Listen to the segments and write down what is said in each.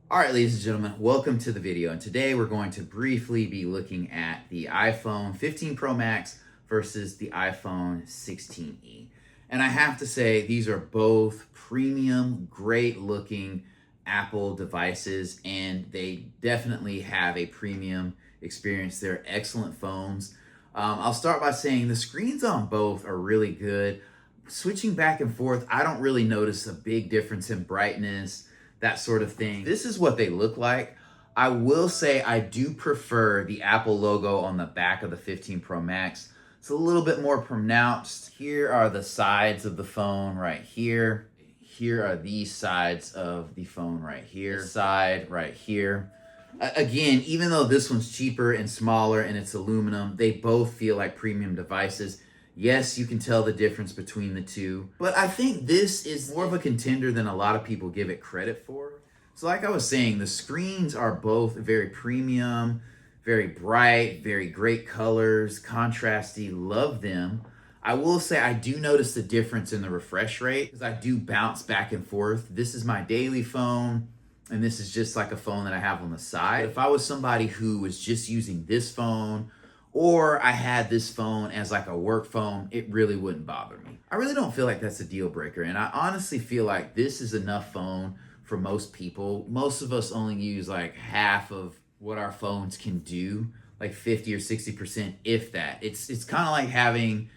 All right, ladies and gentlemen, welcome to the video. And today we're going to briefly be looking at the iPhone 15 Pro Max versus the iPhone 16e. And I have to say, these are both premium, great looking Apple devices, and they definitely have a premium experience. They're excellent phones. I'll start by saying the screens on both are really good. Switching back and forth, I don't really notice a big difference in brightness, that sort of thing. This is what they look like. I will say I do prefer the Apple logo on the back of the 15 Pro Max. It's a little bit more pronounced. Here are the sides of the phone right here. Here are these sides of the phone right here. This side right here. Again, even though this one's cheaper and smaller and it's aluminum, they both feel like premium devices. Yes, you can tell the difference between the two, but I think this is more of a contender than a lot of people give it credit for. So like I was saying, the screens are both very premium, very bright, very great colors, contrasty, love them. I will say I do notice the difference in the refresh rate because I do bounce back and forth. This is my daily phone, and this is just like a phone that I have on the side. If I was somebody who was just using this phone, or I had this phone as like a work phone, it really wouldn't bother me. I really don't feel like that's a deal breaker. And I honestly feel like this is enough phone for most people. Most of us only use like half of what our phones can do, like 50 or 60%, if that. It's kind of like having,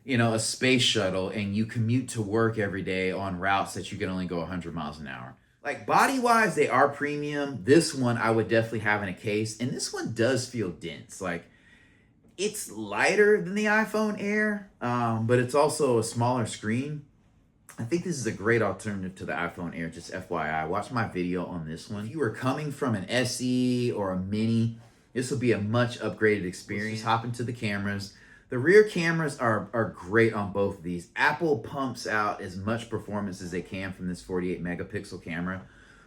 a space shuttle and you commute to work every day on routes that you can only go 100 miles an hour. Like body-wise, they are premium. This one I would definitely have in a case. And this one does feel dense. Like, it's lighter than the iPhone Air, but it's also a smaller screen. I think this is a great alternative to the iPhone Air, just FYI. Watch my video on this one. If you were coming from an SE or a Mini, this will be a much upgraded experience. Just hop into the cameras. The rear cameras are great on both of these. Apple pumps out as much performance as they can from this 48 megapixel camera.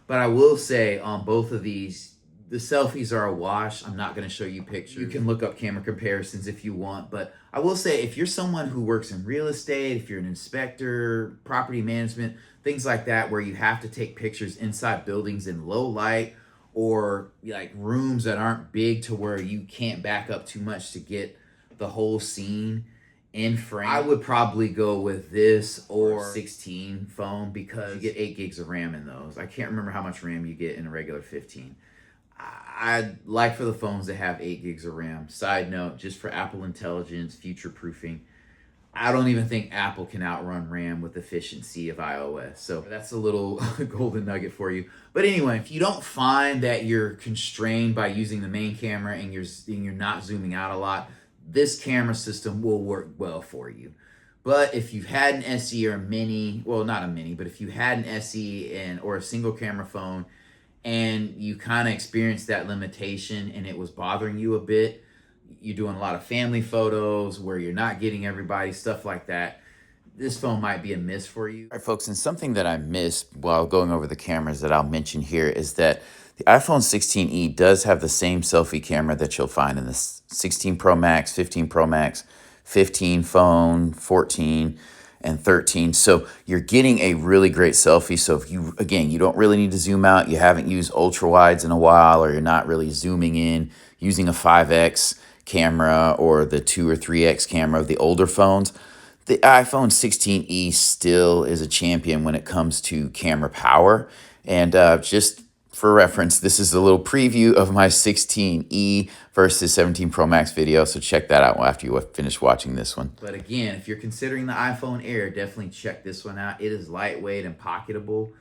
But I will say on both of these, the selfies are a wash. I'm not going to show you pictures. You can look up camera comparisons if you want. But I will say, if you're someone who works in real estate, if you're an inspector, property management, things like that, where you have to take pictures inside buildings in low light or like rooms that aren't big to where you can't back up too much to get the whole scene in frame, I would probably go with this or 16 phone because you get 8 gigs of RAM in those. I can't remember how much RAM you get in a regular 15. I'd like for the phones to have 8 gigs of RAM. Side note, just for Apple Intelligence, future-proofing, I don't even think Apple can outrun RAM with efficiency of iOS. So that's a little golden nugget for you. But anyway, if you don't find that you're constrained by using the main camera and you're not zooming out a lot, this camera system will work well for you. But if you've had an SE or a Mini, well, not a Mini, but if you had an SE or a single camera phone, and you kind of experienced that limitation and it was bothering you a bit, you're doing a lot of family photos where you're not getting everybody, stuff like that, this phone might be a miss for you. All right, folks, and something that I missed while going over the cameras that I'll mention here is that the iPhone 16e does have the same selfie camera that you'll find in the 16 Pro Max, 15 Pro Max, 15 phone, 14, and 13. So you're getting a really great selfie. So if you don't really need to zoom out, you haven't used ultra wides in a while, or you're not really zooming in using a 5X camera or the 2 or 3X camera of the older phones, the iPhone 16e still is a champion when it comes to camera power. And just for reference, this is a little preview of my 16e versus 17 Pro Max video, so check that out after you finish watching this one. But again, if you're considering the iPhone Air, definitely check this one out. It is lightweight and pocketable,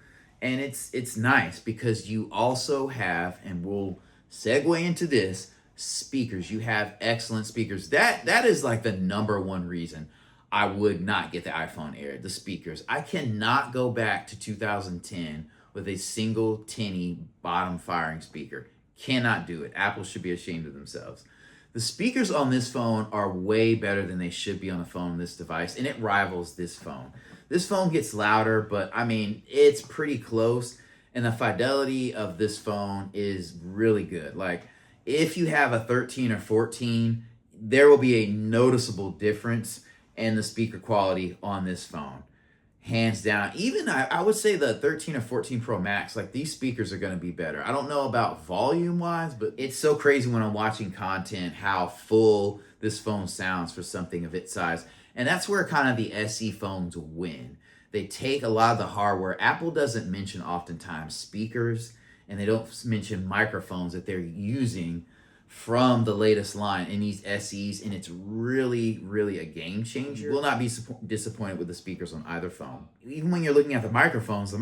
and it's nice because you also have, and we'll segue into this, speakers. You have excellent speakers. That is like the number one reason I would not get the iPhone Air, the speakers. I cannot go back to 2010 with a single tinny bottom firing speaker. Cannot do it. Apple should be ashamed of themselves. The speakers on this phone are way better than they should be on a phone, this device, and it rivals this phone. This phone gets louder, but I mean, it's pretty close, and the fidelity of this phone is really good. Like, if you have a 13 or 14, there will be a noticeable difference in the speaker quality on this phone. hands down. Even I would say the 13 or 14 Pro Max, like these speakers are going to be better. I don't know about volume wise, but it's so crazy when I'm watching content how full this phone sounds for something of its size. And that's where kind of the SE phones win. They take a lot of the hardware. Apple doesn't mention oftentimes speakers, and they don't mention microphones that they're using from the latest line in these SEs, and it's really, really a game changer. You will not be disappointed with the speakers on either phone. Even when you're looking at the microphones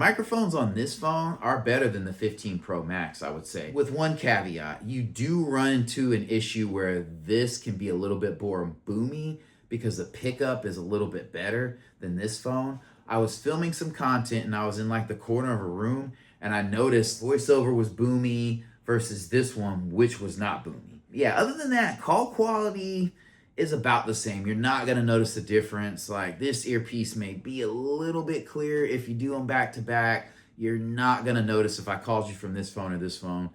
on this phone are better than the 15 Pro Max, I would say. With one caveat, you do run into an issue where this can be a little bit more boomy because the pickup is a little bit better than this phone. I was filming some content and I was in like the corner of a room and I noticed voiceover was boomy versus this one, which was not boomy. Yeah, other than that, call quality is about the same. You're not gonna notice the difference. Like this earpiece may be a little bit clear if you do them back to back. You're not gonna notice if I called you from this phone or this phone.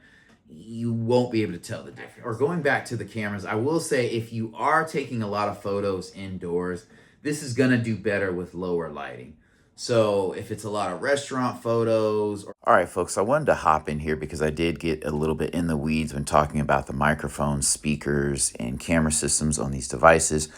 You won't be able to tell the difference. Or going back to the cameras, I will say if you are taking a lot of photos indoors, this is gonna do better with lower lighting. So if it's a lot of restaurant photos. All right, folks, I wanted to hop in here because I did get a little bit in the weeds when talking about the microphones, speakers, and camera systems on these devices.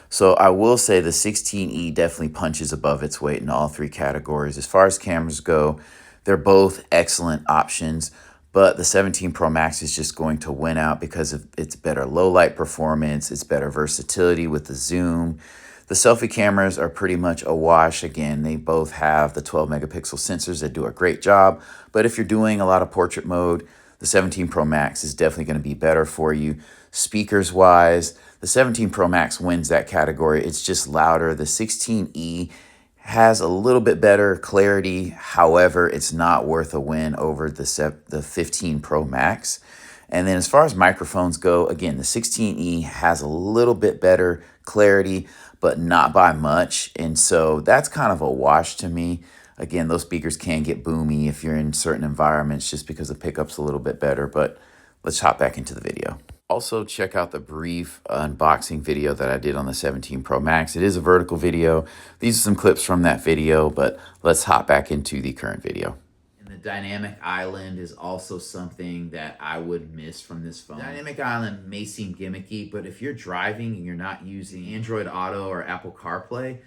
So I will say the 16E definitely punches above its weight in all three categories. As far as cameras go, they're both excellent options, but the 17 Pro Max is just going to win out because of its better low light performance, its better versatility with the zoom. The selfie cameras are pretty much a wash. Again, they both have the 12 megapixel sensors that do a great job. But if you're doing a lot of portrait mode, the 17 Pro Max is definitely going to be better for you. Speakers wise, the 17 Pro Max wins that category. It's just louder. The 16E has a little bit better clarity. However, it's not worth a win over the 15 Pro Max. And then as far as microphones go, again, the 16E has a little bit better clarity, but not by much. And so that's kind of a wash to me. Again, those speakers can get boomy if you're in certain environments just because the pickup's a little bit better, but let's hop back into the video. Also, check out the brief unboxing video that I did on the 17 Pro Max. It is a vertical video. These are some clips from that video, but let's hop back into the current video. And the dynamic island is also something that I would miss from this phone. Dynamic island may seem gimmicky, but if you're driving and you're not using Android Auto or Apple CarPlay,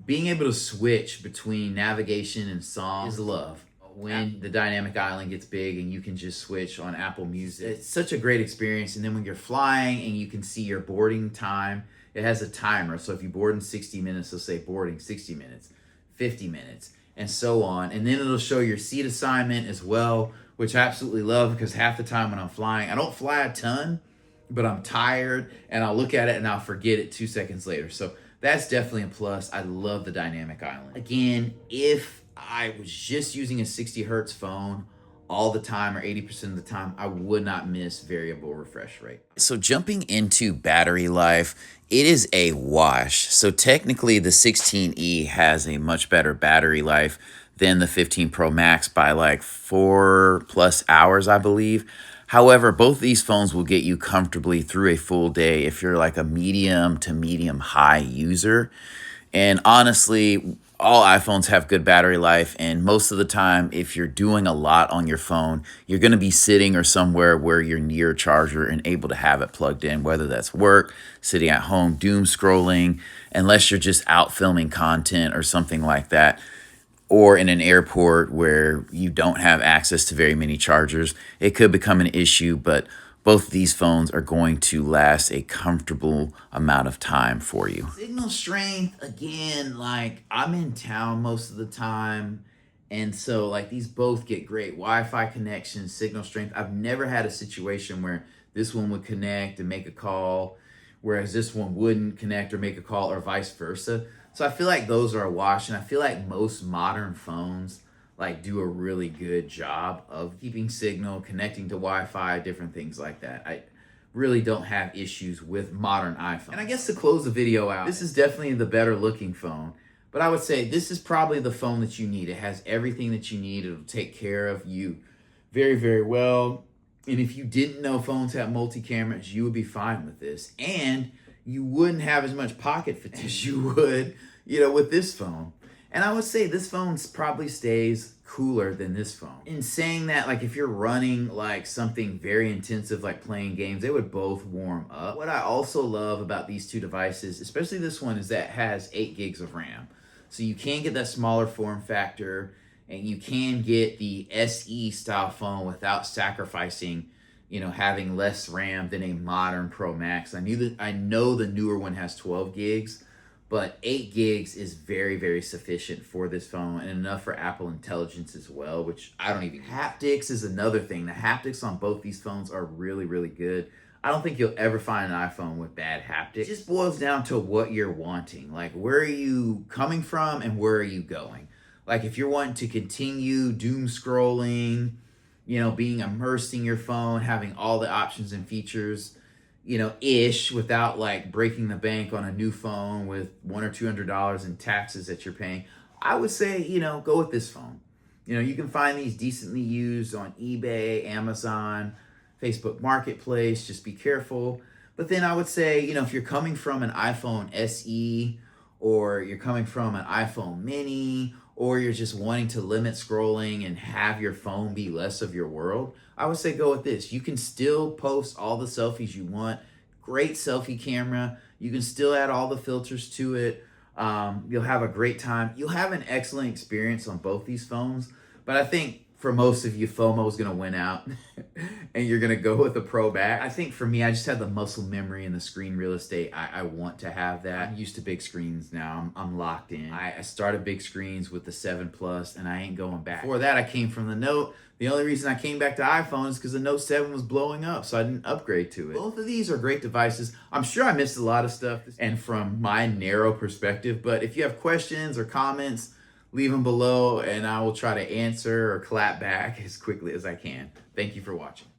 being able to switch between navigation and song is love. When the dynamic island gets big and you can just switch on Apple Music, it's such a great experience. And then when you're flying and you can see your boarding time, it has a timer. So if you board in 60 minutes, it'll say boarding 60 minutes, 50 minutes, and so on. And then it'll show your seat assignment as well, which I absolutely love because half the time when I'm flying, I don't fly a ton, but I'm tired and I'll look at it and I'll forget it 2 seconds later. So that's definitely a plus. I love the dynamic island. Again, if I was just using a 60 hertz phone all the time or 80% of the time, I would not miss variable refresh rate. So jumping into battery life, it is a wash. So technically the 16E has a much better battery life than the 15 Pro Max by like 4+ hours, I believe. However, both these phones will get you comfortably through a full day if you're like a medium to medium high user. And honestly, all iPhones have good battery life, and most of the time, if you're doing a lot on your phone, you're going to be sitting or somewhere where you're near a charger and able to have it plugged in, whether that's work, sitting at home, doom scrolling, unless you're just out filming content or something like that, or in an airport where you don't have access to very many chargers. It could become an issue, but both of these phones are going to last a comfortable amount of time for you. Signal strength, again, like I'm in town most of the time. And so like these both get great Wi-Fi connections, signal strength. I've never had a situation where this one would connect and make a call, whereas this one wouldn't connect or make a call or vice versa. So I feel like those are a wash. And I feel like most modern phones like do a really good job of keeping signal, connecting to Wi-Fi, different things like that. I really don't have issues with modern iPhone. And I guess to close the video out, this is definitely the better looking phone, but I would say this is probably the phone that you need. It has everything that you need. It'll take care of you very, very well. And if you didn't know phones have multi-cameras, you would be fine with this. And you wouldn't have as much pocket fatigue as you would, with this phone. And I would say this phone probably stays cooler than this phone. In saying that, like if you're running like something very intensive like playing games, they would both warm up. What I also love about these two devices, especially this one, is that it has 8 gigs of RAM. So you can get that smaller form factor, and you can get the SE style phone without sacrificing, having less RAM than a modern Pro Max. I know the newer one has 12 gigs, but 8 gigs is very, very sufficient for this phone, and enough for Apple Intelligence as well, which I don't even. Haptics is another thing. The haptics on both these phones are really, really good. I don't think you'll ever find an iPhone with bad haptics. It just boils down to what you're wanting. Like, where are you coming from and where are you going? Like, if you're wanting to continue doom scrolling, being immersed in your phone, having all the options and features, without like breaking the bank on a new phone with $100 or $200 in taxes that you're paying, I would say, go with this phone. You can find these decently used on eBay, Amazon, Facebook Marketplace. Just be careful. But then I would say, if you're coming from an iPhone SE, or you're coming from an iPhone mini, or you're just wanting to limit scrolling and have your phone be less of your world, I would say go with this. You can still post all the selfies you want. Great selfie camera. You can still add all the filters to it. You'll have a great time. You'll have an excellent experience on both these phones. But I think for most of you, FOMO is going to win out and you're going to go with the Pro Max. I think for me, I just have the muscle memory and the screen real estate. I want to have that. I'm used to big screens now. I'm locked in. I started big screens with the 7 Plus and I ain't going back. Before that, I came from the Note. The only reason I came back to iPhone is because the Note 7 was blowing up, so I didn't upgrade to it. Both of these are great devices. I'm sure I missed a lot of stuff and from my narrow perspective, but if you have questions or comments, leave them below and I will try to answer or clap back as quickly as I can. Thank you for watching.